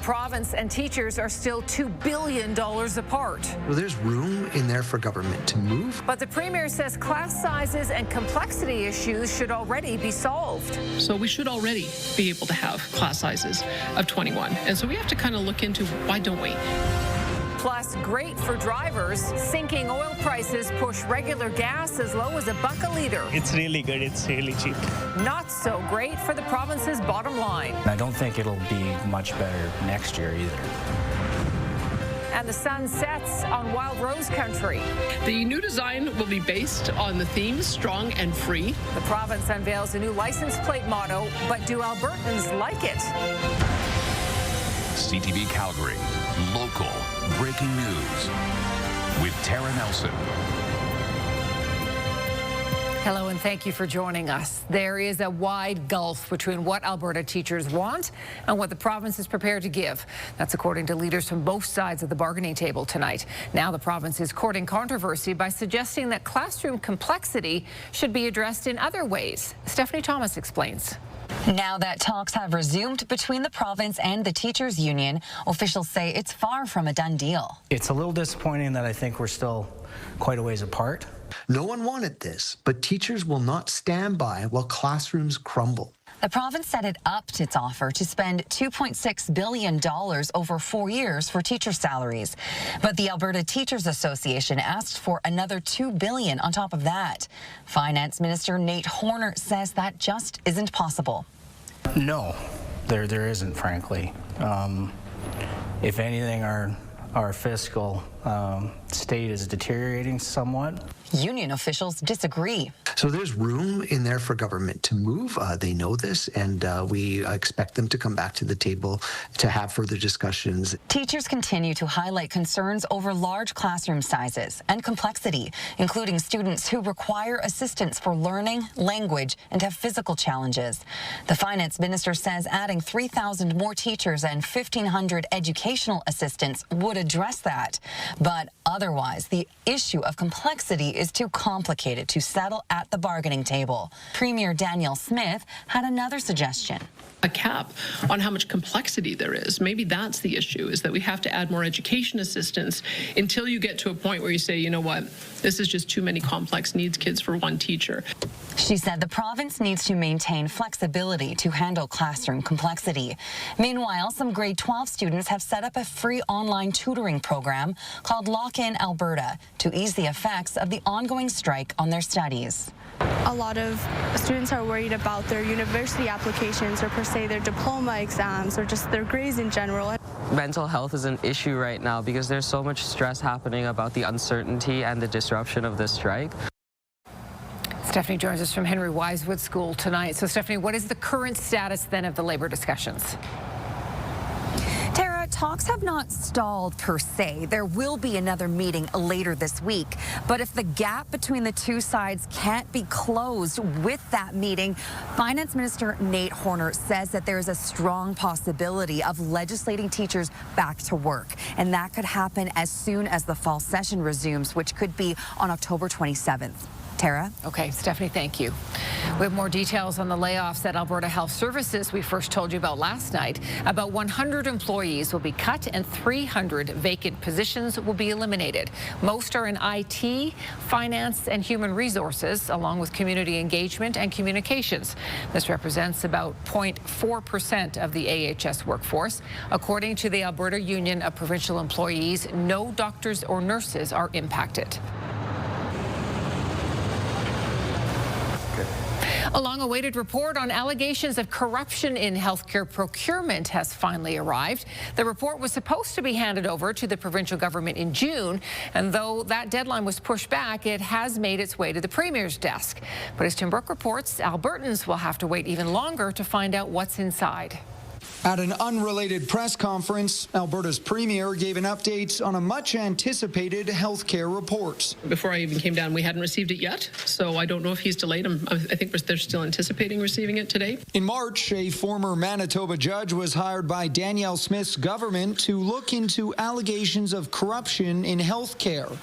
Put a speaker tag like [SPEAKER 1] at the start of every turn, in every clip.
[SPEAKER 1] province and teachers are still $2 billion apart.
[SPEAKER 2] Well, there's room in there for government to move.
[SPEAKER 1] But the Premier says class sizes and complexity issues should already be solved.
[SPEAKER 3] So we should already be able to have class sizes of 21. And so we have to kind of look into why don't we?
[SPEAKER 1] Plus, great for drivers. Sinking oil prices push regular gas as low as $1 a litre.
[SPEAKER 4] It's really good. It's really cheap.
[SPEAKER 1] Not so great for the province's bottom line.
[SPEAKER 5] I don't think it'll be much better next year either.
[SPEAKER 1] And the sun sets on Wild Rose Country.
[SPEAKER 3] The new design will be based on the theme strong and free.
[SPEAKER 1] The province unveils a new license plate motto, but do Albertans like it?
[SPEAKER 6] CTV Calgary, local breaking news with Tara Nelson.
[SPEAKER 1] Hello and thank you for joining us. There is a wide gulf between what Alberta teachers want and what the province is prepared to give. That's according to leaders from both sides of the bargaining table tonight. Now the province is courting controversy by suggesting that classroom complexity should be addressed in other ways. Stephanie Thomas explains.
[SPEAKER 7] Now that talks have resumed between the province and the teachers' union, officials say it's far from a done deal.
[SPEAKER 5] It's a little disappointing that I think we're still quite a ways apart.
[SPEAKER 2] No one wanted this, but teachers will not stand by while classrooms crumble.
[SPEAKER 7] The province said it upped its offer to spend $2.6 billion over 4 years for teacher salaries. But the Alberta Teachers Association asked for another $2 billion on top of that. Finance Minister Nate Horner says that just isn't possible.
[SPEAKER 5] No, there isn't, frankly. If anything, our fiscal state is deteriorating somewhat.
[SPEAKER 7] Union officials disagree.
[SPEAKER 2] So there's room in there for government to move. They know this, and we expect them to come back to the table to have further discussions.
[SPEAKER 7] Teachers continue to highlight concerns over large classroom sizes and complexity, including students who require assistance for learning, language, and have physical challenges. The finance minister says adding 3,000 more teachers and 1,500 educational assistants would address that. But otherwise, the issue of complexity is too complicated to settle at the bargaining table. Premier Danielle Smith had another suggestion.
[SPEAKER 3] A cap on how much complexity there is. Maybe that's the issue, is that we have to add more education assistance until you get to a point where you say, you know what, this is just too many complex needs kids for one teacher.
[SPEAKER 7] She said the province needs to maintain flexibility to handle classroom complexity. Meanwhile, some grade 12 students have set up a free online tutoring program called Lock-In Alberta to ease the effects of the ongoing strike on their studies.
[SPEAKER 8] A lot of students are worried about their university applications or per se their diploma exams or just their grades in general.
[SPEAKER 9] Mental health is an issue right now because there's so much stress happening about the uncertainty and the disruption of this strike.
[SPEAKER 1] Stephanie joins us from Henry Wisewood School tonight. So Stephanie, what is the current status then of the labor discussions?
[SPEAKER 7] Tara, talks have not stalled per se. There will be another meeting later this week. But if the gap between the two sides can't be closed with that meeting, Finance Minister Nate Horner says that there is a strong possibility of legislating teachers back to work. And that could happen as soon as the fall session resumes, which could be on October 27th. Tara?
[SPEAKER 1] Okay, Stephanie, thank you. We have more details on the layoffs at Alberta Health Services we first told you about last night. About 100 employees will be cut and 300 vacant positions will be eliminated. Most are in IT, finance, and human resources, along with community engagement and communications. This represents about 0.4% of the AHS workforce. According to the Alberta Union of Provincial Employees, no doctors or nurses are impacted. A long-awaited report on allegations of corruption in healthcare procurement has finally arrived. The report was supposed to be handed over to the provincial government in June, and though that deadline was pushed back, it has made its way to the Premier's desk. But as Tim Brooke reports, Albertans will have to wait even longer to find out what's inside.
[SPEAKER 10] At an unrelated press conference, Alberta's Premier gave an update on a much-anticipated healthcare report.
[SPEAKER 3] Before I even came down, we hadn't received it yet, so I don't know if he's delayed. I think they're still anticipating receiving it today.
[SPEAKER 10] In March, a former Manitoba judge was hired by Danielle Smith's government to look into allegations of corruption in healthcare.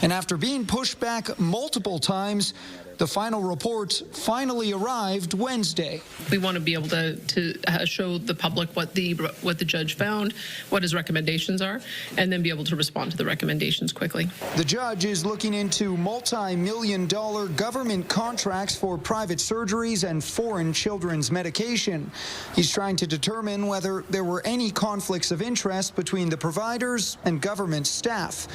[SPEAKER 10] And after being pushed back multiple times, The final reports finally arrived Wednesday.
[SPEAKER 3] We want to be able to show the public what the judge found, what his recommendations are, and then be able to respond to the recommendations quickly.
[SPEAKER 10] The judge is looking into multi-million-dollar government contracts for private surgeries and foreign children's medication. He's trying to determine whether there were any conflicts of interest between the providers and government staff.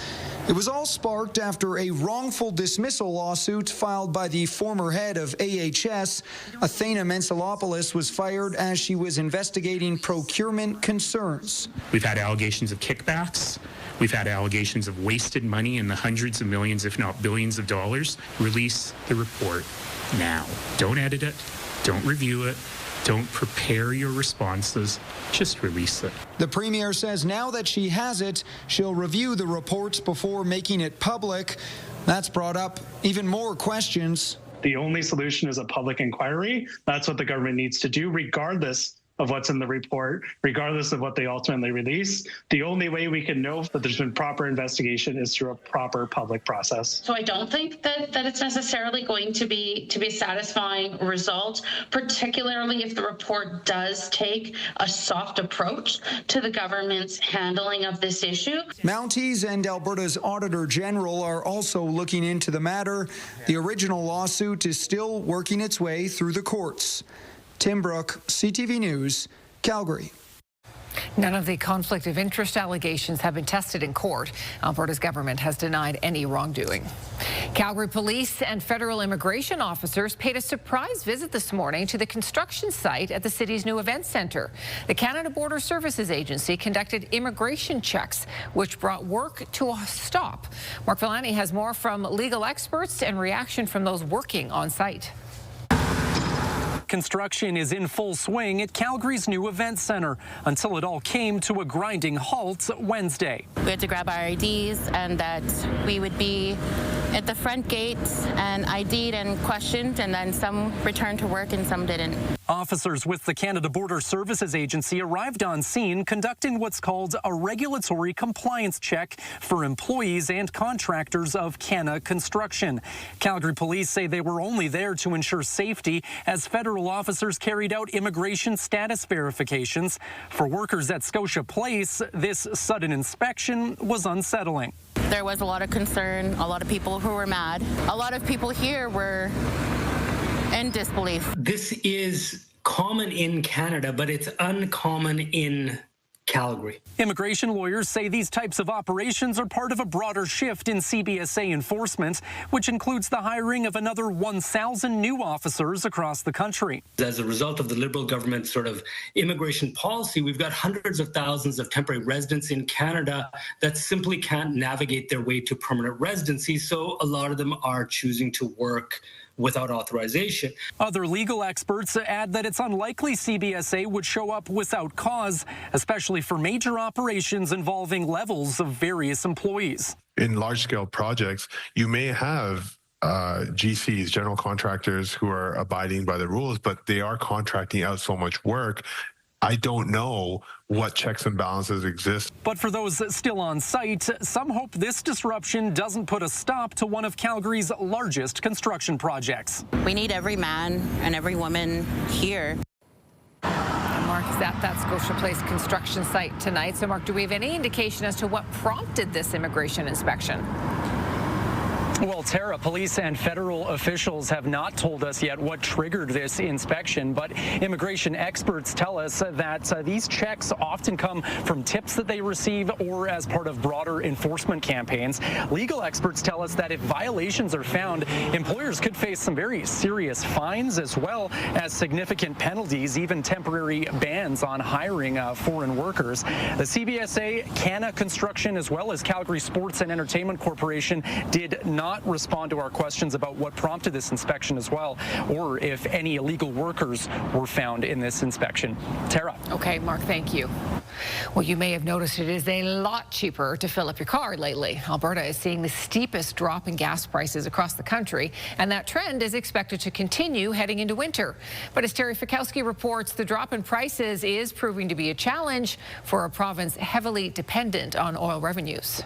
[SPEAKER 10] It was all sparked after a wrongful dismissal lawsuit filed by the former head of AHS. Athena Mensalopoulos was fired as she was investigating procurement concerns.
[SPEAKER 11] We've had allegations of kickbacks. We've had allegations of wasted money in the hundreds of millions, if not billions of dollars. Release the report now. Don't edit it. Don't review it. Don't prepare your responses. Just release it.
[SPEAKER 10] The Premier says now that she has it, she'll review the reports before making it public. That's brought up even more questions.
[SPEAKER 4] The only solution is a public inquiry. That's what the government needs to do, regardless of what's in the report, regardless of what they ultimately release. The only way we can know that there's been proper investigation is through a proper public process.
[SPEAKER 12] So I don't think that it's necessarily going to be a satisfying result, particularly if the report does take a soft approach to the government's handling of this issue.
[SPEAKER 10] Mounties and Alberta's Auditor General are also looking into the matter. The original lawsuit is still working its way through the courts. Tim Brook, CTV News, Calgary.
[SPEAKER 1] None of the conflict of interest allegations have been tested in court. Alberta's government has denied any wrongdoing. Calgary police and federal immigration officers paid a surprise visit this morning to the construction site at the city's new event centre. The Canada Border Services Agency conducted immigration checks, which brought work to a stop. Mark Villani has more from legal experts and reaction from those working on site.
[SPEAKER 13] Construction is in full swing at Calgary's new event center until it all came to a grinding halt Wednesday.
[SPEAKER 14] We had to grab our IDs and that we would be at the front gate and ID'd and questioned, and then some returned to work and some didn't.
[SPEAKER 13] Officers with the Canada Border Services Agency arrived on scene conducting what's called a regulatory compliance check for employees and contractors of Canada Construction. Calgary police say they were only there to ensure safety as federal officers carried out immigration status verifications. For workers at Scotia Place, this sudden inspection was unsettling.
[SPEAKER 14] There was a lot of concern, a lot of people who were mad. A lot of people here were in disbelief.
[SPEAKER 15] This is common in Canada, but it's uncommon in Calgary.
[SPEAKER 13] Immigration lawyers say these types of operations are part of a broader shift in CBSA enforcement, which includes the hiring of another 1,000 new officers across the country.
[SPEAKER 15] As a result of the Liberal government's sort of immigration policy, we've got hundreds of thousands of temporary residents in Canada that simply can't navigate their way to permanent residency, so a lot of them are choosing to work without authorization.
[SPEAKER 13] Other legal experts add that it's unlikely CBSA would show up without cause, especially for major operations involving levels of various employees.
[SPEAKER 16] In large-scale projects, you may have GCs, general contractors, who are abiding by the rules, but they are contracting out so much work. I don't know what checks and balances exist.
[SPEAKER 13] But for those still on site, some hope this disruption doesn't put a stop to one of Calgary's largest construction projects.
[SPEAKER 14] We need every man and every woman here.
[SPEAKER 1] Mark is at that Scotia Place construction site tonight. So, Mark, do we have any indication as to what prompted this immigration inspection?
[SPEAKER 13] Well, Tara, police and federal officials have not told us yet what triggered this inspection, but immigration experts tell us that these checks often come from tips that they receive or as part of broader enforcement campaigns. Legal experts tell us that if violations are found, employers could face some very serious fines as well as significant penalties, even temporary bans on hiring foreign workers. The CBSA, Canada Construction, as well as Calgary Sports and Entertainment Corporation did not respond to our questions about what prompted this inspection as well, or if any illegal workers were found in this inspection. Tara.
[SPEAKER 1] Okay, Mark, thank you. Well, you may have noticed it is a lot cheaper to fill up your car lately. Alberta is seeing the steepest drop in gas prices across the country, and that trend is expected to continue heading into winter. But as Terry Fikowski reports, the drop in prices is proving to be a challenge for a province heavily dependent on oil revenues.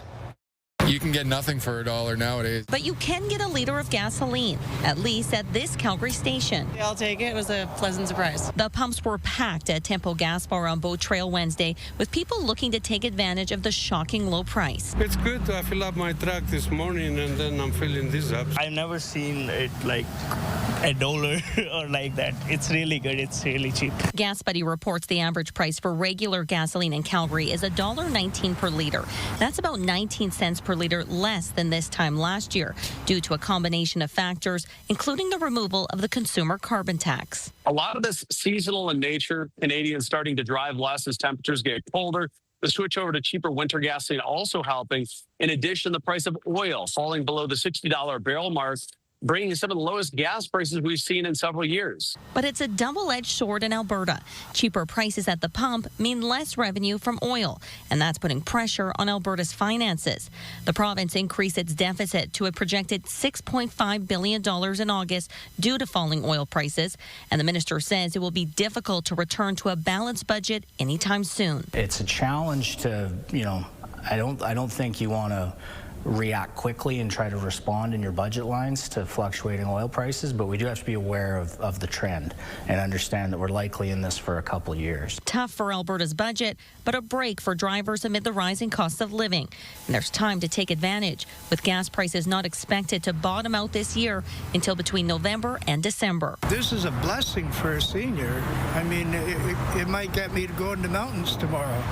[SPEAKER 17] You can get nothing for $1 nowadays.
[SPEAKER 18] But you can get a liter of gasoline, at least at this Calgary station.
[SPEAKER 19] Yeah, I'll take it. It was a pleasant surprise.
[SPEAKER 18] The pumps were packed at Tempo Gas Bar on Boat Trail Wednesday, with people looking to take advantage of the shocking low price.
[SPEAKER 20] It's good. I fill up my truck this morning and then I'm filling this up.
[SPEAKER 21] I've never seen it like $1 or like that. It's really good. It's really cheap.
[SPEAKER 18] Gas Buddy reports the average price for regular gasoline in Calgary is $1.19 per liter. That's about 19 cents per liter less than this time last year, due to a combination of factors, including the removal of the consumer carbon tax.
[SPEAKER 22] A lot of this seasonal in nature. Canadians starting to drive less as temperatures get colder. The switch over to cheaper winter gasoline also helping. In addition, the price of oil falling below the $60 barrel mark, bringing some of the lowest gas prices we've seen in several years.
[SPEAKER 18] But it's a double-edged sword in Alberta. Cheaper prices at the pump mean less revenue from oil, and that's putting pressure on Alberta's finances. The province increased its deficit to a projected $6.5 billion in August due to falling oil prices, and the minister says it will be difficult to return to a balanced budget anytime soon.
[SPEAKER 5] It's a challenge to, I don't think you want to react quickly and try to respond in your budget lines to fluctuating oil prices, but we do have to be aware of the trend and understand that we're likely in this for a couple of years.
[SPEAKER 18] Tough for Alberta's budget, but a break for drivers amid the rising cost of living. And there's time to take advantage, with gas prices not expected to bottom out this year until between November and December.
[SPEAKER 23] This is a blessing for a senior. I mean, it might get me to go in the mountains tomorrow.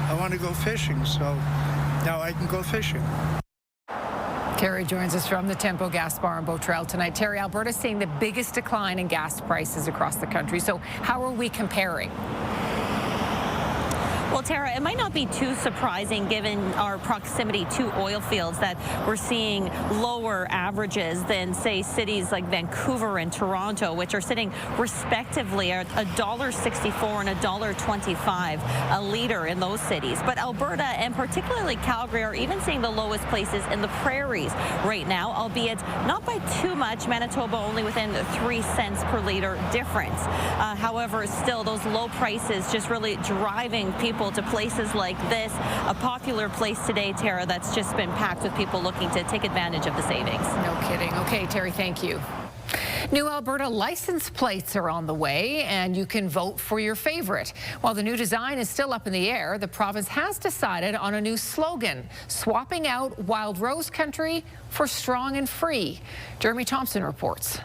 [SPEAKER 23] I want to go fishing, so now I can go fishing.
[SPEAKER 1] Terry joins us from the Tempo Gas Bar on Boat Trail tonight. Terry, Alberta's seeing the biggest decline in gas prices across the country. So how are we comparing?
[SPEAKER 18] Well, Tara, it might not be too surprising given our proximity to oil fields that we're seeing lower averages than, say, cities like Vancouver and Toronto, which are sitting respectively at $1.64 and $1.25 a liter in those cities. But Alberta and particularly Calgary are even seeing the lowest places in the prairies right now, albeit not by too much. Manitoba only within 3 cents per liter difference. However, still those low prices just really driving people to places like this, a popular place today, Tara, that's just been packed with people looking to take advantage of the savings.
[SPEAKER 1] No kidding. Okay, Terry, thank you. New Alberta license plates are on the way, and you can vote for your favorite. While the new design is still up in the air, the province has decided on a new slogan, swapping out Wild Rose Country for Strong and Free. Jeremy Thompson reports.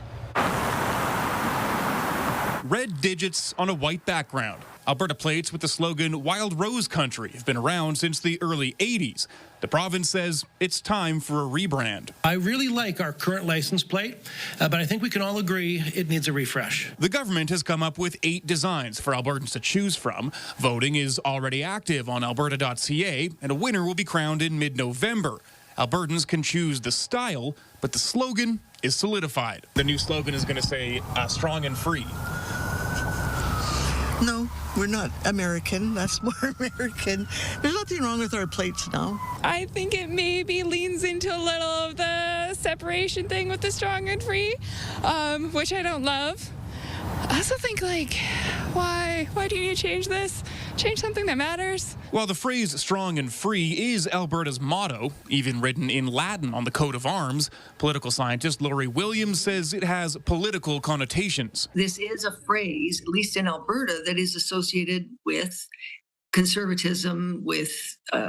[SPEAKER 24] Red digits on a white background. Alberta plates with the slogan Wild Rose Country have been around since the early 80s. The province says it's time for a rebrand.
[SPEAKER 25] I really like our current license plate, but I think we can all agree it needs a refresh.
[SPEAKER 24] The government has come up with 8 designs for Albertans to choose from. Voting is already active on alberta.ca, and a winner will be crowned in mid-November. Albertans can choose the style, but the slogan is solidified. The new slogan is going to say strong and free.
[SPEAKER 26] No, we're not American. That's more American. There's nothing wrong with our plates now.
[SPEAKER 27] I think it maybe leans into a little of the separation thing with the strong and free, which I don't love. I also think, why do you need to change this? Change something that matters.
[SPEAKER 24] While the phrase strong and free is Alberta's motto, even written in Latin on the coat of arms, political scientist Laurie Williams says it has political connotations.
[SPEAKER 28] This is a phrase, at least in Alberta, that is associated with conservatism, with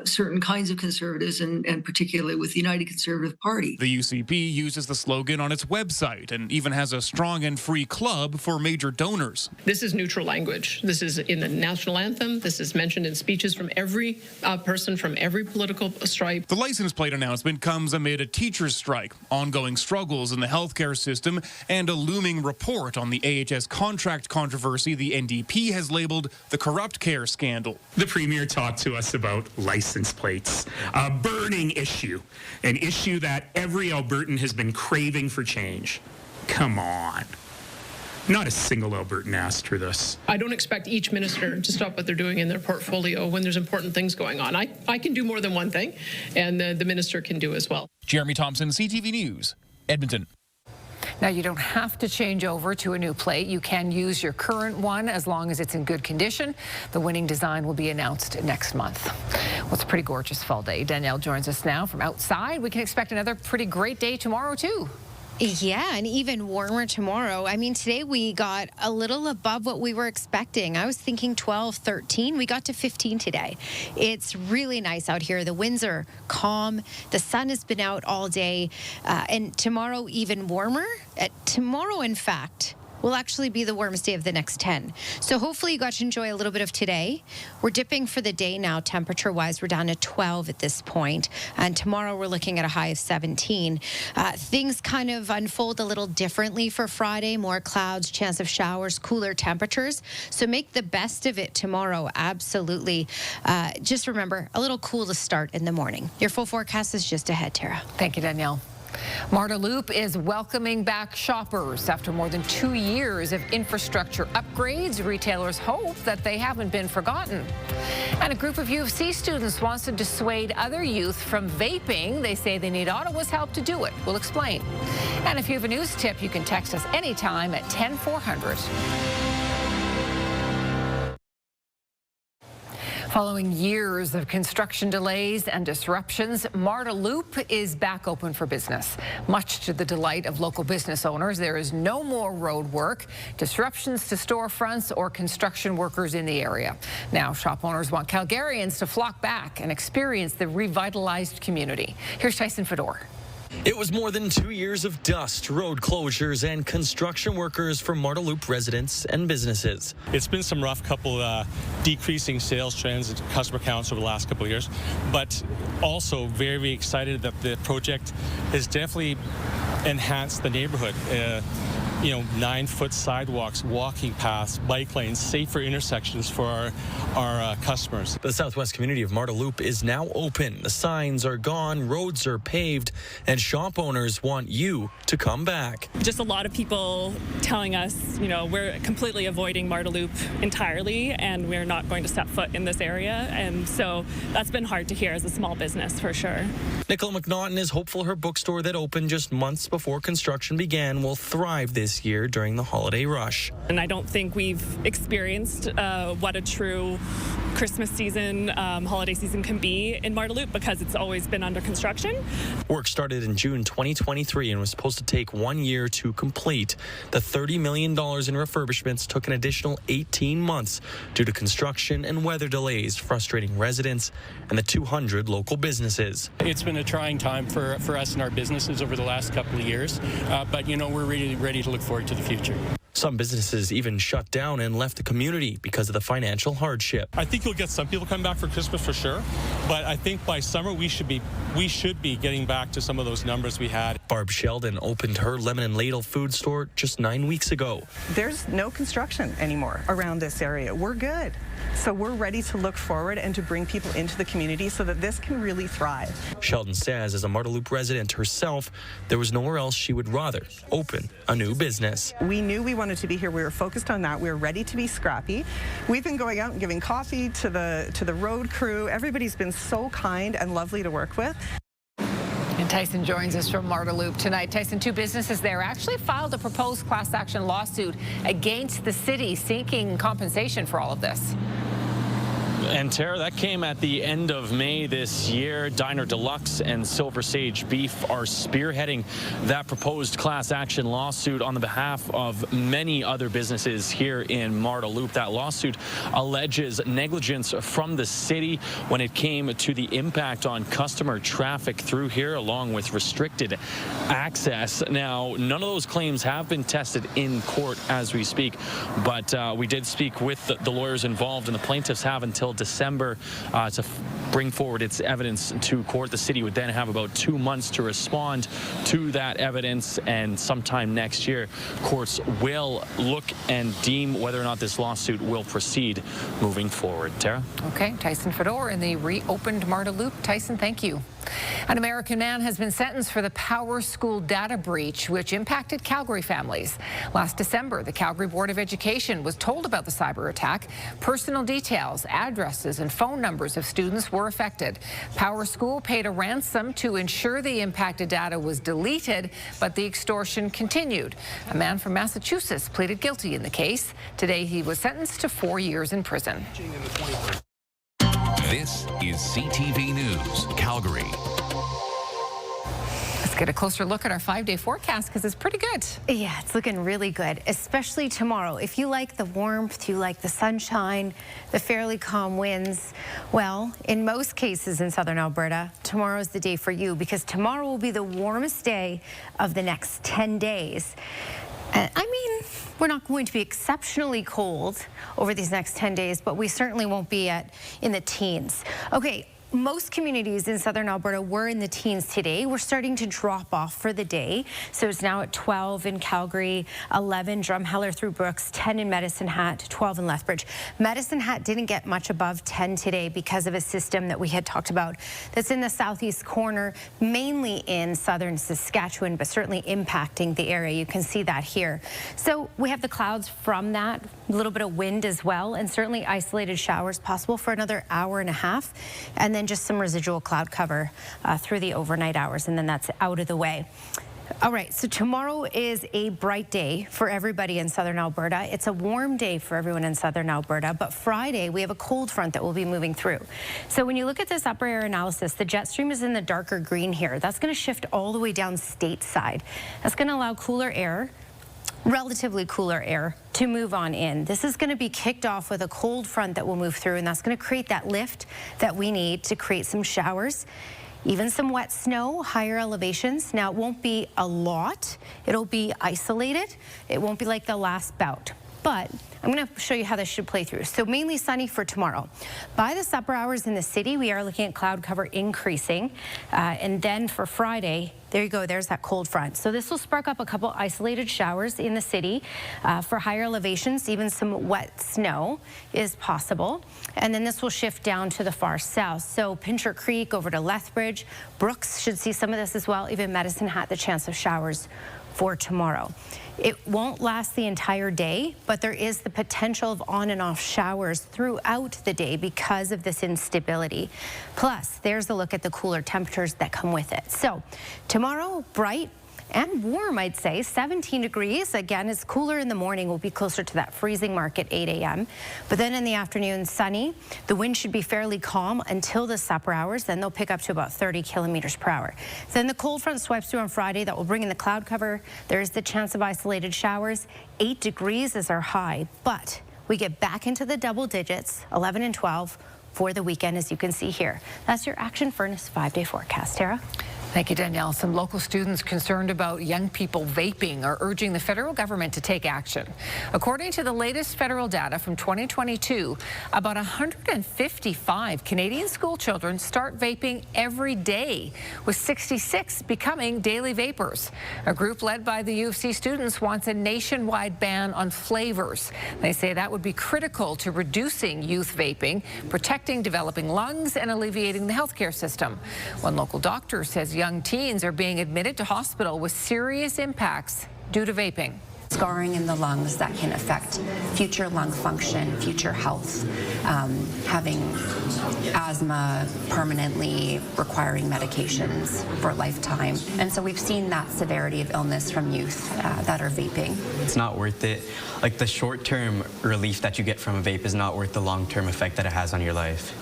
[SPEAKER 28] certain kinds of conservatives, and particularly with the United Conservative Party.
[SPEAKER 24] The UCP uses the slogan on its website and even has a strong and free club for major donors.
[SPEAKER 3] This is neutral language. This is in the national anthem. This is mentioned in speeches from every person from every political stripe.
[SPEAKER 24] The license plate announcement comes amid a teacher's strike, ongoing struggles in the healthcare system, and a looming report on the AHS contract controversy the NDP has labeled the corrupt care scandal.
[SPEAKER 11] The Premier talked to us about license plates, a burning issue, an issue that every Albertan has been craving for change. Come on. Not a single Albertan asked for this.
[SPEAKER 3] I don't expect each minister to stop what they're doing in their portfolio when there's important things going on. I can do more than one thing, and the minister can do as well.
[SPEAKER 24] Jeremy Thompson, CTV News, Edmonton.
[SPEAKER 1] Now, you don't have to change over to a new plate. You can use your current one as long as it's in good condition. The winning design will be announced next month. Well, it's a pretty gorgeous fall day. Danielle joins us now from outside. We can expect another pretty great day tomorrow, too.
[SPEAKER 2] Yeah, and even warmer tomorrow. I mean, today we got a little above what we were expecting. I was thinking 12, 13. We got to 15 today. It's really nice out here. The winds are calm. The sun has been out all day. And tomorrow, even warmer. Tomorrow, in fact, will actually be the warmest day of the next 10. So hopefully you got to enjoy a little bit of today. We're dipping for the day now, temperature-wise. We're down to 12 at this point. And tomorrow we're looking at a high of 17. Things kind of unfold a little differently for Friday. More clouds, chance of showers, cooler temperatures. So make the best of it tomorrow, absolutely. Just remember, a little cool to start in the morning. Your full forecast is just ahead, Tara.
[SPEAKER 1] Thank you, Danielle. Marda Loop is welcoming back shoppers. After more than 2 years of infrastructure upgrades, retailers hope that they haven't been forgotten. And a group of U of C students wants to dissuade other youth from vaping. They say they need Ottawa's help to do it. We'll explain. And if you have a news tip, you can text us anytime at 10400. Following years of construction delays and disruptions, Marda Loop is back open for business. Much to the delight of local business owners, there is no more road work, disruptions to storefronts or construction workers in the area. Now, shop owners want Calgarians to flock back and experience the revitalized community. Here's Tyson Fedor.
[SPEAKER 4] It was more than 2 years of dust, road closures, and construction workers for Marda Loop residents and businesses.
[SPEAKER 6] It's been some rough couple decreasing sales trends and customer counts over the last couple of years, but also very, very excited that the project has definitely enhanced the neighborhood. 9-foot sidewalks, walking paths, bike lanes, safer intersections for our customers.
[SPEAKER 4] The southwest community of Marda Loop is now open. The signs are gone, roads are paved, and shop owners want you to come back.
[SPEAKER 7] Just a lot of people telling us, we're completely avoiding Marda Loop entirely, and we're not going to step foot in this area. And so that's been hard to hear as a small business, for sure.
[SPEAKER 4] Nicola McNaughton is hopeful her bookstore that opened just months before construction began will thrive this year during the holiday rush.
[SPEAKER 7] And I don't think we've experienced what a true Christmas season, holiday season can be in Marda Loop because it's always been under construction.
[SPEAKER 4] Work started in June 2023 and was supposed to take 1 year to complete. The $30 million in refurbishments took an additional 18 months due to construction and weather delays, frustrating residents and the 200 local businesses.
[SPEAKER 8] It's been a trying time for us and our businesses over the last couple of years, but we're really ready to look forward to the future.
[SPEAKER 4] Some businesses even shut down and left the community because of the financial hardship.
[SPEAKER 6] I think you'll get some people come back for Christmas for sure, but I think by summer we should be getting back to some of those numbers we had.
[SPEAKER 4] Barb Sheldon opened her Lemon and Ladle food store just 9 weeks ago.
[SPEAKER 9] There's no construction anymore around this area. We're good. So we're ready to look forward and to bring people into the community so that this can really thrive.
[SPEAKER 4] Sheldon says, as a Marda Loop resident herself, there was nowhere else she would rather open a new business.
[SPEAKER 9] We knew we wanted to be here. We were focused on that. We were ready to be scrappy. We've been going out and giving coffee to the road crew. Everybody's been so kind and lovely to work with.
[SPEAKER 1] And Tyson joins us from Marda Loop tonight. Tyson, 2 businesses there actually filed a proposed class action lawsuit against the city seeking compensation for all of this.
[SPEAKER 7] And Tara, that came at the end of May this year. Diner Deluxe and Silver Sage Beef are spearheading that proposed class action lawsuit on the behalf of many other businesses here in Marda Loop. That lawsuit alleges negligence from the city when it came to the impact on customer traffic through here, along with restricted access. Now, none of those claims have been tested in court as we speak, but we did speak with the lawyers involved, and the plaintiffs have until December to bring forward its evidence to court. The city would then have about 2 months to respond to that evidence, and sometime next year, courts will look and deem whether or not this lawsuit will proceed moving forward. Tara?
[SPEAKER 1] Okay, Tyson Fedor in the reopened Marda Loop. Tyson, thank you. An American man has been sentenced for the Power School data breach, which impacted Calgary families. Last December, the Calgary Board of Education was told about the cyber attack. Personal details, addresses, and phone numbers of students were affected. Power School paid a ransom to ensure the impacted data was deleted, but the extortion continued. A man from Massachusetts pleaded guilty in the case. Today, he was sentenced to 4 years in prison.
[SPEAKER 10] This is CTV News Calgary.
[SPEAKER 1] Let's get a closer look at our 5-day forecast because it's pretty good.
[SPEAKER 2] Yeah, it's looking really good, especially tomorrow. If you like the warmth, you like the sunshine, the fairly calm winds, well, in most cases in southern Alberta, tomorrow's the day for you because tomorrow will be the warmest day of the next 10 days. I mean, we're not going to be exceptionally cold over these next 10 days, but we certainly won't be in the teens. Okay. Most communities in southern Alberta were in the teens today. We're starting to drop off for the day. So it's now at 12 in Calgary, 11 Drumheller through Brooks, 10 in Medicine Hat, 12 in Lethbridge. Medicine Hat didn't get much above 10 today because of a system that we had talked about that's in the southeast corner, mainly in southern Saskatchewan, but certainly impacting the area. You can see that here. So we have the clouds from that, a little bit of wind as well, and certainly isolated showers possible for another hour and a half. And then just some residual cloud cover through the overnight hours, and then that's out of the way. All right, so tomorrow is a bright day for everybody in southern Alberta. It's a warm day for everyone in southern Alberta, but Friday we have a cold front that will be moving through. So when you look at this upper air analysis, the jet stream is in the darker green here. That's going to shift all the way down stateside. That's going to allow cooler air, relatively cooler air, to move on in. This is going to be kicked off with a cold front that will move through, and that's going to create that lift that we need to create some showers, even some wet snow, higher elevations. Now, it won't be a lot. It'll be isolated. It won't be like the last bout. But I'm going to show you how this should play through. So mainly sunny for tomorrow. By the supper hours in the city, we are looking at cloud cover increasing. And then for Friday, there you go, there's that cold front. So this will spark up a couple isolated showers in the city. For higher elevations, even some wet snow is possible. And then this will shift down to the far south. So Pincher Creek over to Lethbridge. Brooks should see some of this as well. Even Medicine Hat, the chance of showers for tomorrow. It won't last the entire day, but there is the potential of on and off showers throughout the day because of this instability. Plus, there's a look at the cooler temperatures that come with it. So tomorrow, bright and warm, I'd say, 17 degrees. Again, it's cooler in the morning. We'll be closer to that freezing mark at 8 a.m. But then in the afternoon, sunny. The wind should be fairly calm until the supper hours. Then they'll pick up to about 30 kilometers per hour. Then the cold front swipes through on Friday. That will bring in the cloud cover. There is the chance of isolated showers. 8 degrees is our high, but we get back into the double digits, 11 and 12 for the weekend, as you can see here. That's your Action Furnace 5-day forecast. Tara?
[SPEAKER 1] Thank you, Danielle. Some local students concerned about young people vaping are urging the federal government to take action. According to the latest federal data from 2022, about 155 Canadian school children start vaping every day, with 66 becoming daily vapers. A group led by the U of C students wants a nationwide ban on flavors. They say that would be critical to reducing youth vaping, protecting developing lungs, and alleviating the healthcare system. One local doctor says young teens are being admitted to hospital with serious impacts due to vaping.
[SPEAKER 12] Scarring in the lungs that can affect future lung function, future health, having asthma, permanently requiring medications for a lifetime. And so we've seen that severity of illness from youth that are vaping.
[SPEAKER 13] It's not worth it. Like the short-term relief that you get from a vape is not worth the long-term effect that it has on your life.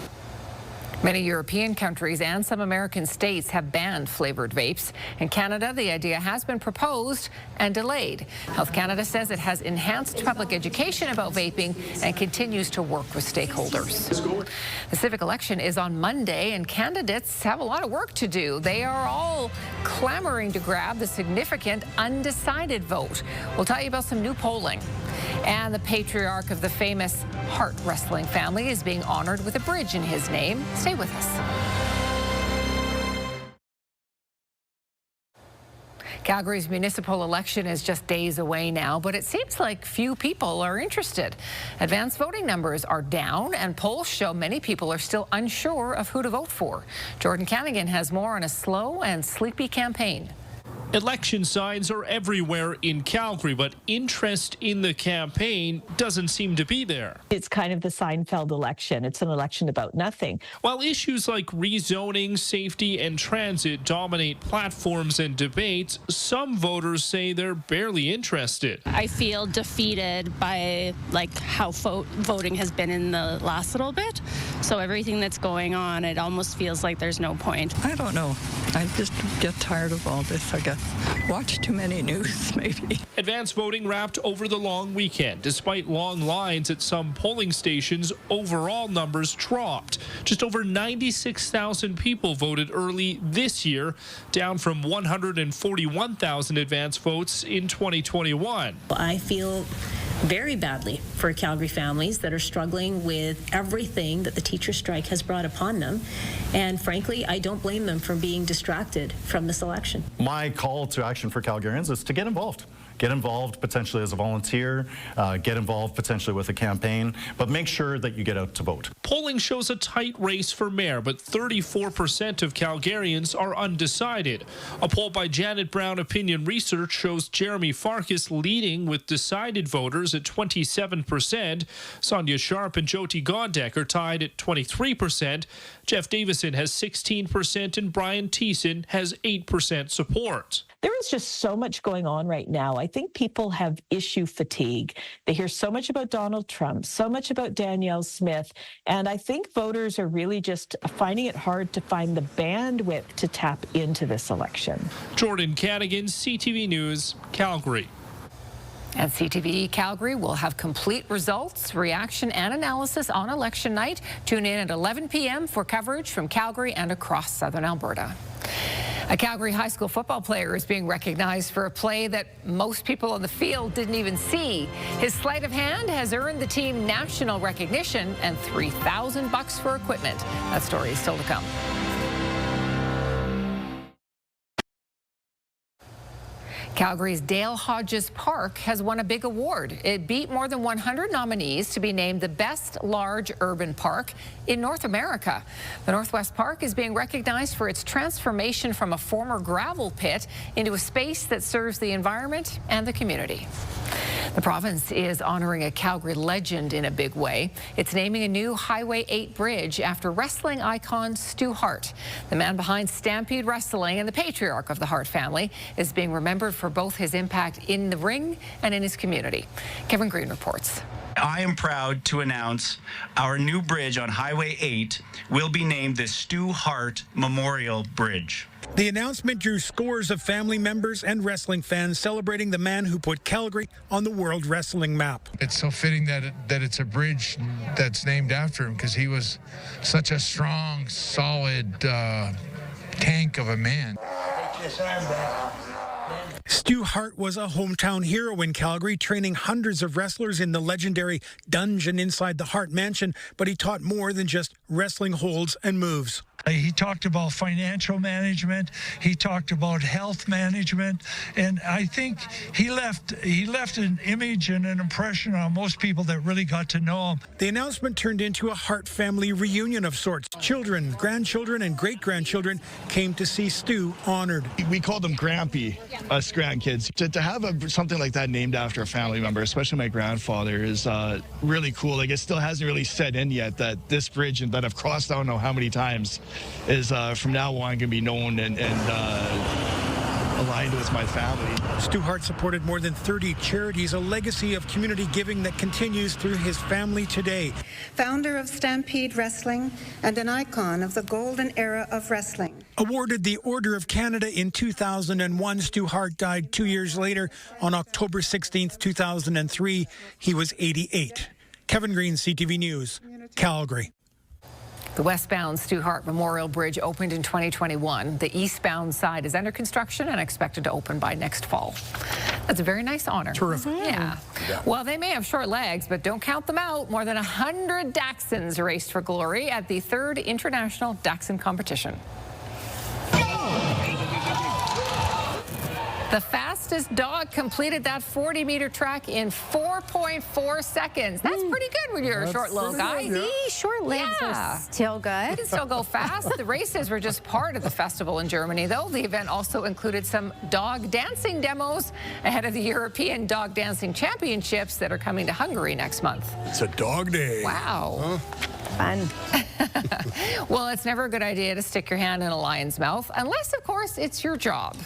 [SPEAKER 1] Many European countries and some American states have banned flavored vapes. In Canada, the idea has been proposed and delayed. Health Canada says it has enhanced public education about vaping and continues to work with stakeholders. The civic election is on Monday, and candidates have a lot of work to do. They are all clamoring to grab the significant undecided vote. We'll tell you about some new polling. And the patriarch of the famous Hart wrestling family is being honored with a bridge in his name. Stay with us. Calgary's municipal election is just days away now, but it seems like few people are interested. Advance voting numbers are down, and polls show many people are still unsure of who to vote for. Jordan Canagan has more on a slow and sleepy campaign.
[SPEAKER 14] Election signs are everywhere in Calgary, but interest in the campaign doesn't seem to be there.
[SPEAKER 15] It's kind of the Seinfeld election. It's an election about nothing.
[SPEAKER 14] While issues like rezoning, safety, and transit dominate platforms and debates, some voters say they're barely interested.
[SPEAKER 16] I feel defeated by how voting has been in the last little bit. So everything that's going on, it almost feels like there's no point.
[SPEAKER 17] I don't know. I just get tired of all this, I guess. Watch too many news, maybe.
[SPEAKER 14] Advance voting wrapped over the long weekend. Despite long lines at some polling stations, overall numbers dropped. Just over 96,000 people voted early this year, down from 141,000 advance votes in 2021.
[SPEAKER 19] I feel very badly for Calgary families that are struggling with everything that the teacher strike has brought upon them. And frankly, I don't blame them for being distracted from this election.
[SPEAKER 20] My call to action for Calgarians is to get involved. Get involved potentially as a volunteer, get involved potentially with a campaign, but make sure that you get out to vote.
[SPEAKER 14] Polling shows a tight race for mayor, but 34% of Calgarians are undecided. A poll by Janet Brown Opinion Research shows Jeremy Farkas leading with decided voters at 27%. Sonia Sharp and Jyoti Gondek are tied at 23%. Jeff Davison has 16% and Brian Thiessen has 8% support.
[SPEAKER 15] There is just so much going on right now. I think people have issue fatigue. They hear so much about Donald Trump, so much about Danielle Smith, and I think voters are really just finding it hard to find the bandwidth to tap into this election.
[SPEAKER 14] Jordan Canagan, CTV News, Calgary.
[SPEAKER 1] And CTV Calgary will have complete results, reaction, and analysis on election night. Tune in at 11 p.m. for coverage from Calgary and across southern Alberta. A Calgary high school football player is being recognized for a play that most people on the field didn't even see. His sleight of hand has earned the team national recognition and $3,000 for equipment. That story is still to come. Calgary's Dale Hodges Park has won a big award. It beat more than 100 nominees to be named the best large urban park in North America. The Northwest Park is being recognized for its transformation from a former gravel pit into a space that serves the environment and the community. The province is honoring a Calgary legend in a big way. It's naming a new Highway 8 bridge after wrestling icon Stu Hart. The man behind Stampede Wrestling and the patriarch of the Hart family is being remembered for both his impact in the ring and in his community. Kevin Green reports.
[SPEAKER 21] I am proud to announce our new bridge on Highway 8 will be named the Stu Hart Memorial Bridge.
[SPEAKER 22] The announcement drew scores of family members and wrestling fans celebrating the man who put Calgary on the world wrestling map.
[SPEAKER 29] It's so fitting that it's a bridge that's named after him because he was such a strong, solid tank of a man.
[SPEAKER 22] Stu Hart was a hometown hero in Calgary, training hundreds of wrestlers in the legendary dungeon inside the Hart Mansion, but he taught more than just wrestling holds and moves.
[SPEAKER 30] He talked about financial management. He talked about health management, and I think he left an image and an impression on most people that really got to know him.
[SPEAKER 22] The announcement turned into a Hart family reunion of sorts. Children, grandchildren, and great-grandchildren came to see Stu honored.
[SPEAKER 31] We called him Grampy, us grandkids. To have something like that named after a family member, especially my grandfather, is really cool. Like, it still hasn't really set in yet that this bridge that I've crossed I don't know how many times is from now on going to be known and aligned with my family.
[SPEAKER 22] Stu Hart supported more than 30 charities, a legacy of community giving that continues through his family today.
[SPEAKER 32] Founder of Stampede Wrestling and an icon of the golden era of wrestling.
[SPEAKER 22] Awarded the Order of Canada in 2001, Stu Hart died 2 years later on October 16th, 2003. He was 88. Kevin Green, CTV News, Calgary.
[SPEAKER 1] The westbound Stu Hart Memorial Bridge opened in 2021. The eastbound side is under construction and expected to open by next fall. That's a very nice honor.
[SPEAKER 22] Terrific.
[SPEAKER 1] Yeah. Well, they may have short legs, but don't count them out. More than 100 Dachshunds raced for glory at the 3rd International Dachshund Competition. The fastest dog completed that 40-meter track in 4.4 seconds. That's pretty good when you're a short little guy.
[SPEAKER 2] The short legs are still good.
[SPEAKER 1] You can still go fast. The races were just part of the festival in Germany, though. The event also included some dog dancing demos ahead of the European Dog Dancing Championships that are coming to Hungary next month.
[SPEAKER 3] It's a dog day.
[SPEAKER 1] Wow.
[SPEAKER 2] Fun.
[SPEAKER 1] Well, it's never a good idea to stick your hand in a lion's mouth, unless, of course, it's your job.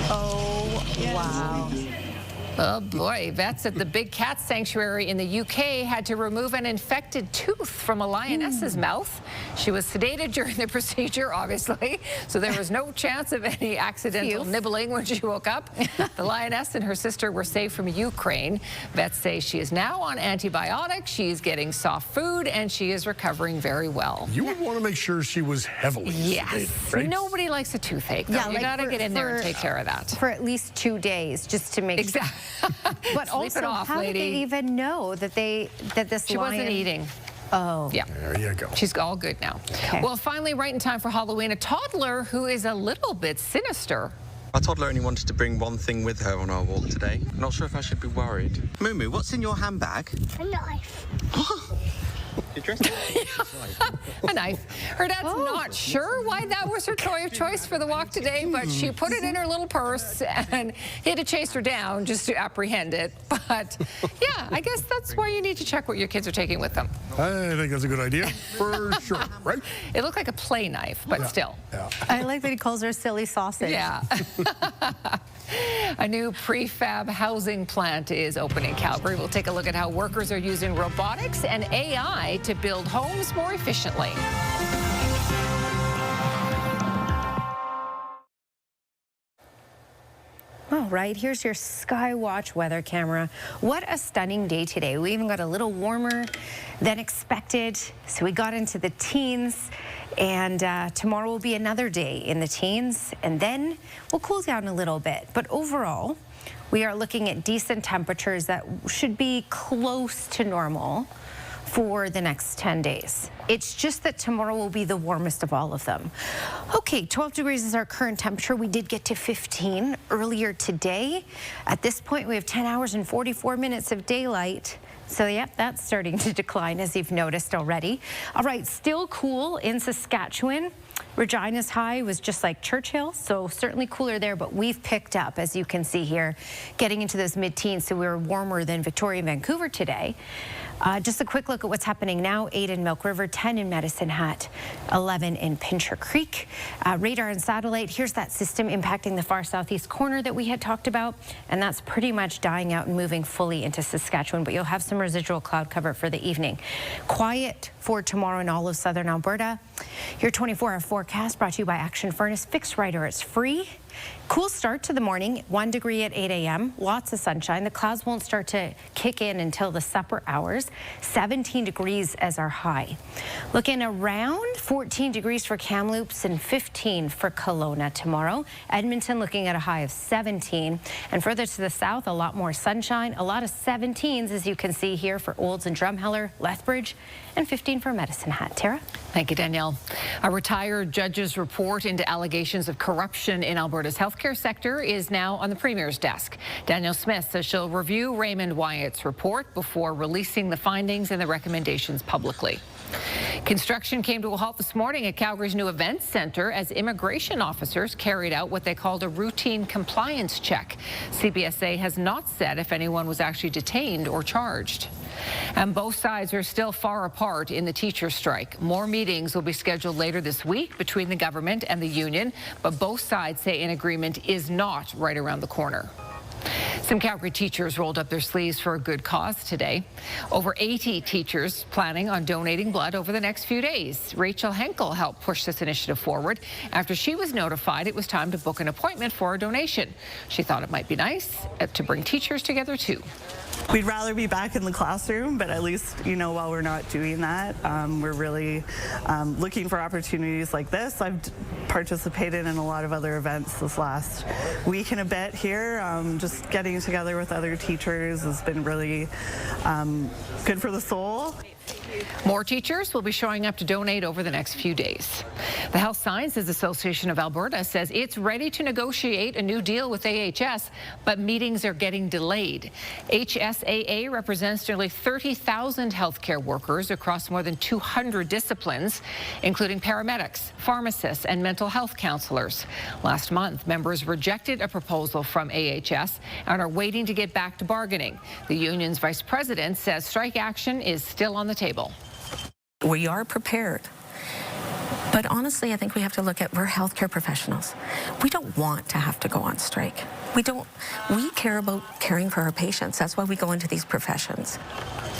[SPEAKER 2] Oh, wow.
[SPEAKER 1] Oh boy, vets at the Big Cat Sanctuary in the UK had to remove an infected tooth from a lioness's mouth. She was sedated during the procedure, obviously, so there was no chance of any accidental nibbling when she woke up. The lioness and her sister were saved from Ukraine. Vets say she is now on antibiotics, she's getting soft food, and she is recovering very well.
[SPEAKER 3] You would want to make sure she was heavily sedated, right?
[SPEAKER 1] Nobody likes a toothache.
[SPEAKER 2] Yeah,
[SPEAKER 1] you got to get in there and take care of that.
[SPEAKER 2] For at least 2 days, just to make sure. But also, how did they even know that
[SPEAKER 1] She wasn't eating.
[SPEAKER 2] Oh.
[SPEAKER 1] Yeah.
[SPEAKER 3] There you go.
[SPEAKER 1] She's all good now.
[SPEAKER 2] Okay.
[SPEAKER 1] Well, finally, right in time for Halloween, a toddler who is a little bit sinister.
[SPEAKER 5] Our toddler only wanted to bring one thing with her on our walk today. Not sure if I should be worried. Moo, what's in your handbag?
[SPEAKER 6] A knife.
[SPEAKER 5] You're dressed
[SPEAKER 1] A knife. Her dad's not sure why that was her toy of choice for the walk today, but she put it in her little purse, and he had to chase her down just to apprehend it. But yeah, I guess that's why you need to check what your kids are taking with them.
[SPEAKER 3] I think that's a good idea, for sure, right?
[SPEAKER 1] It looked like a play knife, but still.
[SPEAKER 3] Yeah.
[SPEAKER 2] I like that he calls her silly sausage.
[SPEAKER 1] Yeah. A new prefab housing plant is opening in Calgary. We'll take a look at how workers are using robotics and AI to build homes more efficiently.
[SPEAKER 2] All right, here's your Skywatch weather camera. What a stunning day today. We even got a little warmer than expected, so we got into the teens, and tomorrow will be another day in the teens, and then we'll cool down a little bit. But overall, we are looking at decent temperatures that should be close to normal for the next 10 days. It's just that tomorrow will be the warmest of all of them. Okay, 12 degrees is our current temperature. We did get to 15 earlier today. At this point, we have 10 hours and 44 minutes of daylight. So, yep, that's starting to decline, as you've noticed already. All right, still cool in Saskatchewan. Regina's high was just like Churchill, so certainly cooler there, but we've picked up, as you can see here, getting into those mid-teens, so we were warmer than Victoria and Vancouver today. Just a quick look at what's happening now. 8 in Milk River, 10 in Medicine Hat, 11 in Pincher Creek. Radar and satellite, here's that system impacting the far southeast corner that we had talked about, and that's pretty much dying out and moving fully into Saskatchewan, but you'll have some residual cloud cover for the evening. Quiet for tomorrow in all of southern Alberta. Your 24-hour forecast brought to you by Action Furnace. Fix Rider, it's free. Cool start to the morning, 1 degree at 8 a.m. Lots of sunshine. The clouds won't start to kick in until the supper hours. 17 degrees as our high. Looking around, 14 degrees for Kamloops and 15 for Kelowna tomorrow. Edmonton looking at a high of 17. And further to the south, a lot more sunshine. A lot of 17s, as you can see here, for Olds and Drumheller, Lethbridge, and 15 for Medicine Hat. Tara?
[SPEAKER 1] Thank you, Danielle. A retired judge's report into allegations of corruption in Alberta's healthcare sector is now on the Premier's desk. Danielle Smith says she'll review Raymond Wyatt's report before releasing the findings and the recommendations publicly. Construction came to a halt this morning at Calgary's new events centre as immigration officers carried out what they called a routine compliance check. CBSA has not said if anyone was actually detained or charged. And both sides are still far apart in the teacher strike. More meetings will be scheduled later this week between the government and the union, but both sides say an agreement is not right around the corner. Some Calgary teachers rolled up their sleeves for a good cause today. Over 80 teachers planning on donating blood over the next few days. Rachel Henkel helped push this initiative forward after she was notified it was time to book an appointment for a donation. She thought it might be nice to bring teachers together too.
[SPEAKER 8] We'd rather be back in the classroom, but at least, while we're not doing that, we're really looking for opportunities like this. I've participated in a lot of other events this last week and a bit here. Just getting together with other teachers has been really good for the soul.
[SPEAKER 1] More teachers will be showing up to donate over the next few days. The Health Sciences Association of Alberta says it's ready to negotiate a new deal with AHS, but meetings are getting delayed. HSAA represents nearly 30,000 healthcare workers across more than 200 disciplines, including paramedics, pharmacists, and mental health counselors. Last month, members rejected a proposal from AHS and are waiting to get back to bargaining. The union's vice president says strike action is still on the table.
[SPEAKER 4] We are prepared. But honestly, I think we have to look at, we're healthcare professionals. We don't want to have to go on strike. We care about caring for our patients. That's why we go into these professions.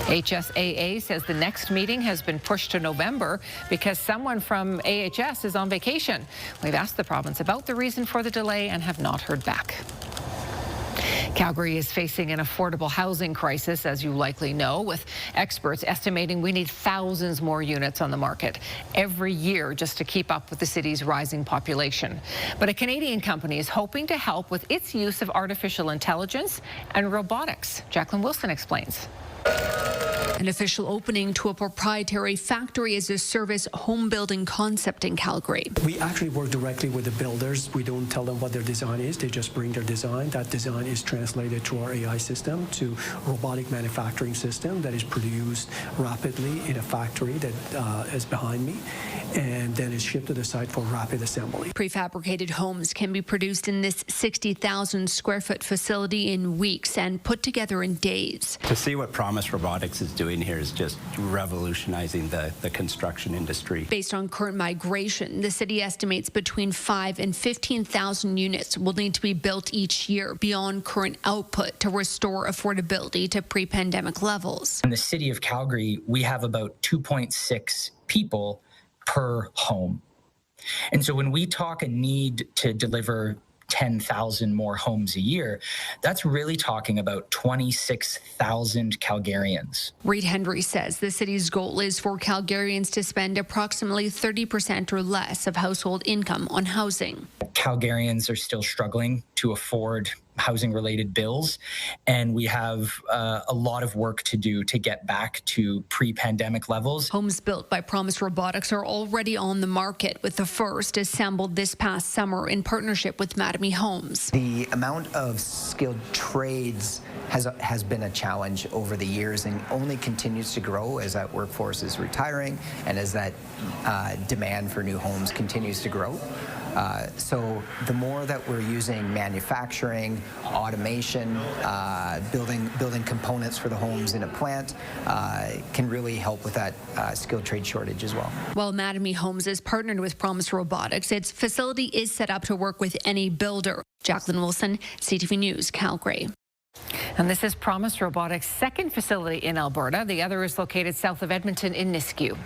[SPEAKER 1] HSAA says the next meeting has been pushed to November because someone from AHS is on vacation. We've asked the province about the reason for the delay and have not heard back. Calgary is facing an affordable housing crisis, as you likely know, with experts estimating we need thousands more units on the market every year just to keep up with the city's rising population. But a Canadian company is hoping to help with its use of artificial intelligence and robotics. Jacqueline Wilson explains.
[SPEAKER 6] An official opening to a proprietary factory-as-a-service home building concept in Calgary.
[SPEAKER 7] We actually work directly with the builders. We don't tell them what their design is. They just bring their design. That design is translated through our AI system to robotic manufacturing system that is produced rapidly in a factory that is behind me, and then is shipped to the site for rapid assembly.
[SPEAKER 6] Prefabricated homes can be produced in this 60,000 square foot facility in weeks and put together in days.
[SPEAKER 9] To see what Promise Robotics is doing here is just revolutionizing the construction industry.
[SPEAKER 6] Based on current migration, the city estimates between 5,000 and 15,000 units will need to be built each year beyond current output to restore affordability to pre-pandemic levels.
[SPEAKER 11] In the city of Calgary, we have about 2.6 people per home. And so when we talk a need to deliver 10,000 more homes a year, that's really talking about 26,000 Calgarians.
[SPEAKER 6] Reid Hendry says the city's goal is for Calgarians to spend approximately 30% or less of household income on housing.
[SPEAKER 11] Calgarians are still struggling to afford housing-related bills, and we have a lot of work to do to get back to pre-pandemic levels.
[SPEAKER 6] Homes built by Promise Robotics are already on the market, with the first assembled this past summer in partnership with Mattamy Homes.
[SPEAKER 18] The amount of skilled trades has been a challenge over the years and only continues to grow as that workforce is retiring and as that demand for new homes continues to grow. So the more that we're using manufacturing, automation, building components for the homes in a plant can really help with that skilled trade shortage as well.
[SPEAKER 6] While Mattamy Homes is partnered with Promise Robotics, its facility is set up to work with any builder. Jacqueline Wilson, CTV News, Calgary.
[SPEAKER 1] And this is Promise Robotics' second facility in Alberta. The other is located south of Edmonton in Nisku.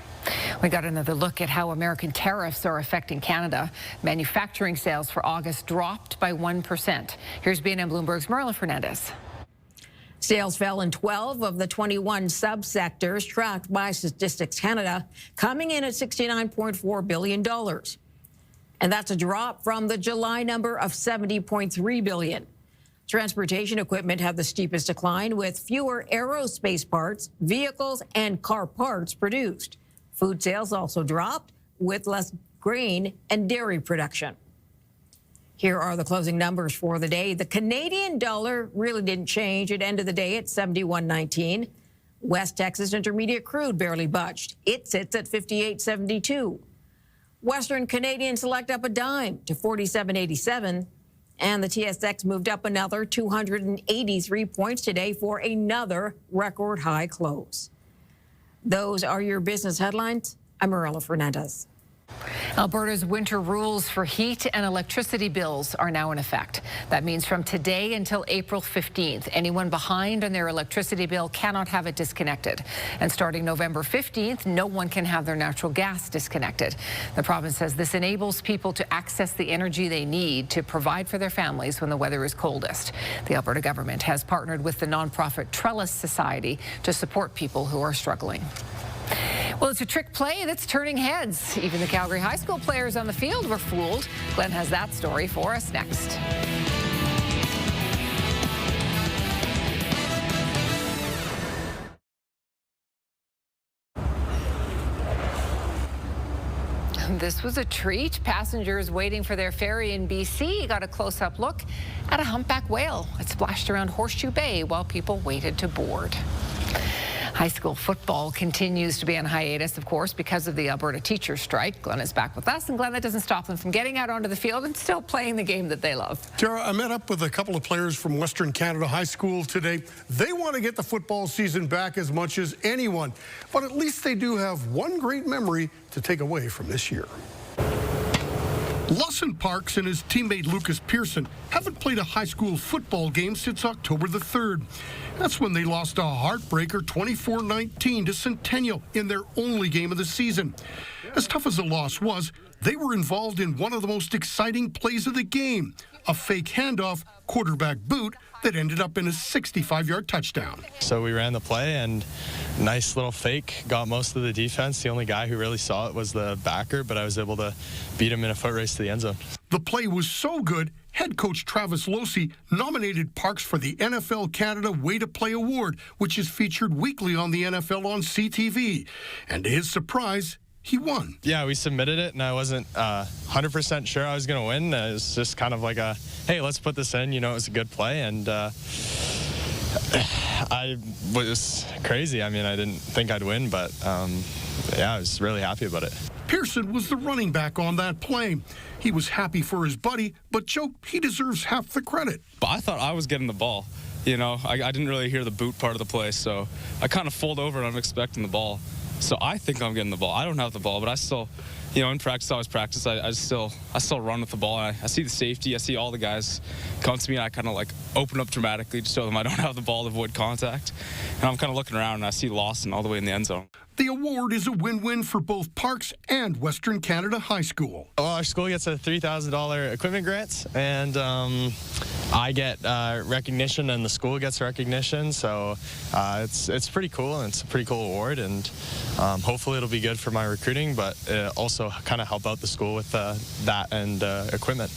[SPEAKER 1] We got another look at how American tariffs are affecting Canada. Manufacturing sales for August dropped by 1%. Here's BNN Bloomberg's Marla Fernandez.
[SPEAKER 23] Sales fell in 12 of the 21 subsectors tracked by Statistics Canada, coming in at $69.4 billion. And that's a drop from the July number of $70.3 billion. Transportation equipment had the steepest decline, with fewer aerospace parts, vehicles, and car parts produced. Food sales also dropped, with less grain and dairy production. Here are the closing numbers for the day. The Canadian dollar really didn't change. It ended the day at 71.19. West Texas Intermediate crude barely budged. It sits at 58.72. Western Canadian Select up a dime to 47.87. And the TSX moved up another 283 points today for another record high close. Those are your business headlines. I'm Marla Fernandez.
[SPEAKER 1] Alberta's winter rules for heat and electricity bills are now in effect. That means from today until April 15th, anyone behind on their electricity bill cannot have it disconnected. And starting November 15th, no one can have their natural gas disconnected. The province says this enables people to access the energy they need to provide for their families when the weather is coldest. The Alberta government has partnered with the nonprofit Trellis Society to support people who are struggling. Well, it's a trick play that's turning heads. Even the Calgary High School players on the field were fooled. Glenn has that story for us next. This was a treat. Passengers waiting for their ferry in BC got a close-up look at a humpback whale. It splashed around Horseshoe Bay while people waited to board. High school football continues to be on hiatus, of course, because of the Alberta teachers' strike. Glenn is back with us, and Glenn, that doesn't stop them from getting out onto the field and still playing the game that they love.
[SPEAKER 3] Tara, I met up with a couple of players from Western Canada High School today. They want to get the football season back as much as anyone, but at least they do have one great memory to take away from this year. Lawson Parks and his teammate Lucas Pearson haven't played a high school football game since October the 3rd. That's when they lost a heartbreaker 24-19 to Centennial in their only game of the season. As tough as the loss was, they were involved in one of the most exciting plays of the game, a fake handoff quarterback boot that ended up in a 65-yard touchdown.
[SPEAKER 10] So we ran the play, and nice little fake, got most of the defense. The only guy who really saw it was the backer, but I was able to beat him in a foot race to the end zone.
[SPEAKER 3] The play was so good, head coach Travis Losey nominated Parks for the NFL Canada Way to Play Award, which is featured weekly on the NFL on CTV. And to his surprise, he won.
[SPEAKER 10] Yeah, we submitted it, and I wasn't 100% sure I was going to win. It was just kind of like a, hey, let's put this in. You know, it was a good play, and I was crazy. I mean, I didn't think I'd win, but yeah, I was really happy about it.
[SPEAKER 3] Pearson was the running back on that play. He was happy for his buddy, but joked he deserves half the credit.
[SPEAKER 12] But I thought I was getting the ball. You know, I didn't really hear the boot part of the play, so I kind of fold over and I'm expecting the ball. So I think I'm getting the ball. I don't have the ball, but I still, you know, in practice, always practice. I still run with the ball. I see the safety. I see all the guys come to me, and I kind of like open up dramatically to show them I don't have the ball to avoid contact. And I'm kind of looking around, and I see Lawson all the way in the end zone.
[SPEAKER 3] The award is a win-win for both Parks and Western Canada High School.
[SPEAKER 10] Well, our school gets a $3,000 equipment grant, and I get recognition, and the school gets recognition. So it's pretty cool, and it's a pretty cool award, and hopefully it'll be good for my recruiting, but it also kind of help out the school with that and equipment.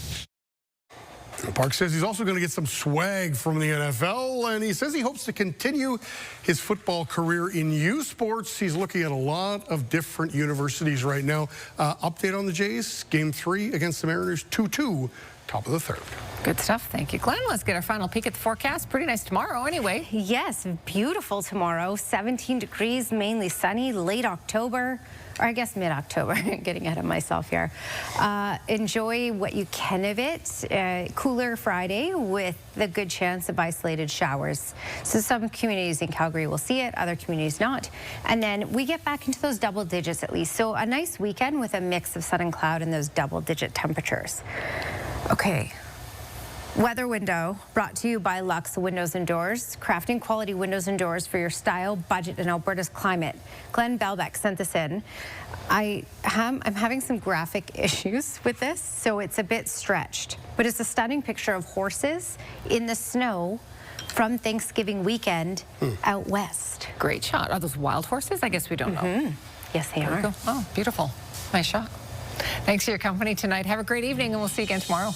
[SPEAKER 3] Park says he's also going to get some swag from the NFL, and he says he hopes to continue his football career in U Sports. He's looking at a lot of different universities right now. Update on the Jays, Game 3 against the Mariners, 2-2, top of the 3rd.
[SPEAKER 1] Good stuff. Thank you, Glenn. Let's get our final peek at the forecast. Pretty nice tomorrow anyway.
[SPEAKER 2] Yes, beautiful tomorrow. 17 degrees, mainly sunny, late October. Or I guess mid-October, getting ahead of myself here. Enjoy what you can of it. Cooler Friday with the good chance of isolated showers. So some communities in Calgary will see it, other communities not. And then we get back into those double digits at least. So a nice weekend with a mix of sun and cloud and those double-digit temperatures. Okay. Weather window brought to you by Lux Windows and Doors, crafting quality windows and doors for your style, budget, and Alberta's climate. Glenn Belbeck sent this in. I'm having some graphic issues with this, so it's a bit stretched. But it's a stunning picture of horses in the snow from Thanksgiving weekend out west.
[SPEAKER 1] Great shot. Are those wild horses? I guess we don't know.
[SPEAKER 2] Yes, they are.
[SPEAKER 1] Oh, beautiful. Nice shot. Thanks for your company tonight. Have a great evening, and we'll see you again tomorrow.